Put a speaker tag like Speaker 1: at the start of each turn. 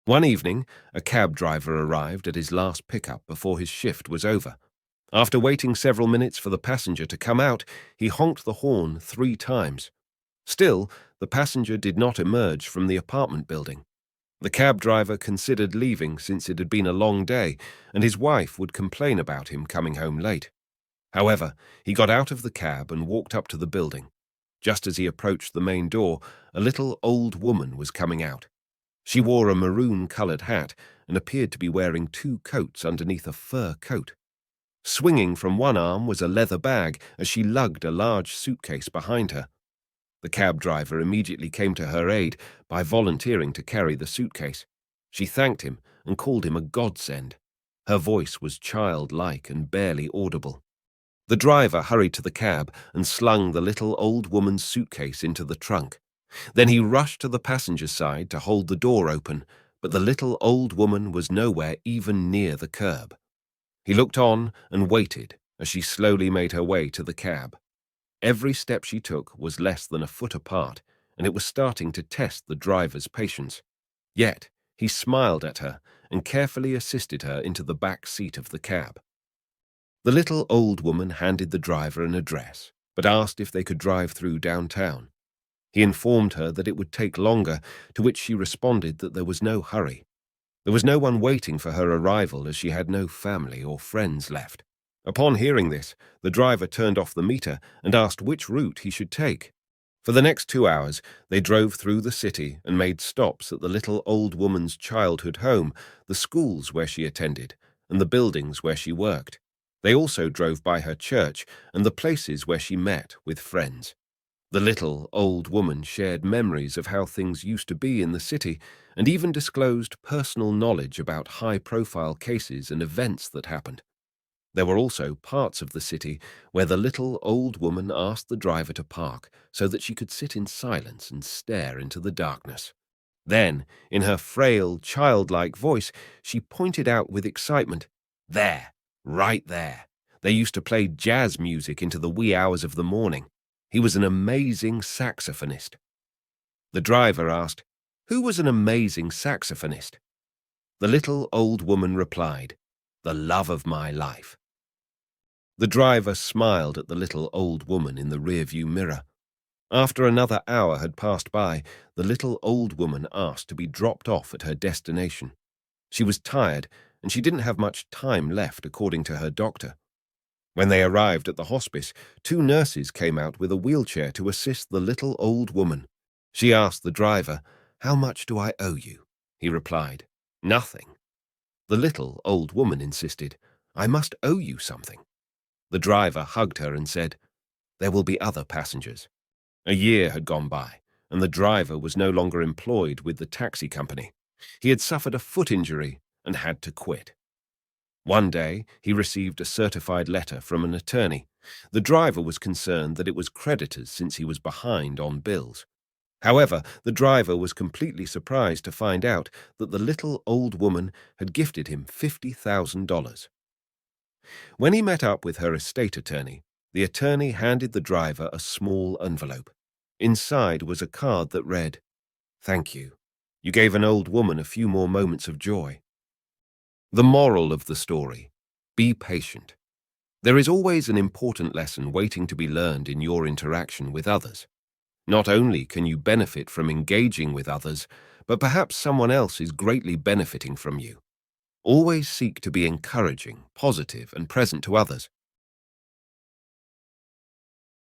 Speaker 1: One evening, a cab driver arrived at his last pickup before his shift was over. After waiting several minutes for the passenger to come out, he honked the horn 3 times. Still, the passenger did not emerge from the apartment building. The cab driver considered leaving since it had been a long day, and his wife would complain about him coming home late. However, he got out of the cab and walked up to the building. Just as he approached the main door, a little old woman was coming out. She wore a maroon-colored hat and appeared to be wearing 2 coats underneath a fur coat. Swinging from one arm was a leather bag as she lugged a large suitcase behind her. The cab driver immediately came to her aid by volunteering to carry the suitcase. She thanked him and called him a godsend. Her voice was childlike and barely audible. The driver hurried to the cab and slung the little old woman's suitcase into the trunk. Then he rushed to the passenger side to hold the door open, but the little old woman was nowhere even near the curb. He looked on and waited as she slowly made her way to the cab. Every step she took was less than a foot apart, and it was starting to test the driver's patience. Yet, he smiled at her and carefully assisted her into the back seat of the cab. The little old woman handed the driver an address, but asked if they could drive through downtown. He informed her that it would take longer, to which she responded that there was no hurry. There was no one waiting for her arrival as she had no family or friends left. Upon hearing this, the driver turned off the meter and asked which route he should take. For the next 2 hours, they drove through the city and made stops at the little old woman's childhood home, the schools where she attended, and the buildings where she worked. They also drove by her church and the places where she met with friends. The little old woman shared memories of how things used to be in the city and even disclosed personal knowledge about high-profile cases and events that happened. There were also parts of the city where the little old woman asked the driver to park so that she could sit in silence and stare into the darkness. Then, in her frail, childlike voice, she pointed out with excitement, "There, right there. They used to play jazz music into the wee hours of the morning. He was an amazing saxophonist." The driver asked, "Who was an amazing saxophonist?" The little old woman replied, "The love of my life." The driver smiled at the little old woman in the rearview mirror. After another hour had passed by, the little old woman asked to be dropped off at her destination. She was tired, and she didn't have much time left, according to her doctor. When they arrived at the hospice, 2 nurses came out with a wheelchair to assist the little old woman. She asked the driver, "How much do I owe you?" He replied, "Nothing." The little old woman insisted, "I must owe you something." The driver hugged her and said, "There will be other passengers." A year had gone by, and the driver was no longer employed with the taxi company. He had suffered a foot injury and had to quit. One day, he received a certified letter from an attorney. The driver was concerned that it was creditors since he was behind on bills. However, the driver was completely surprised to find out that the little old woman had gifted him $50,000. When he met up with her estate attorney, the attorney handed the driver a small envelope. Inside was a card that read, "Thank you. You gave an old woman a few more moments of joy." The moral of the story: be patient. There is always an important lesson waiting to be learned in your interaction with others. Not only can you benefit from engaging with others, but perhaps someone else is greatly benefiting from you. Always seek to be encouraging, positive, and present to others.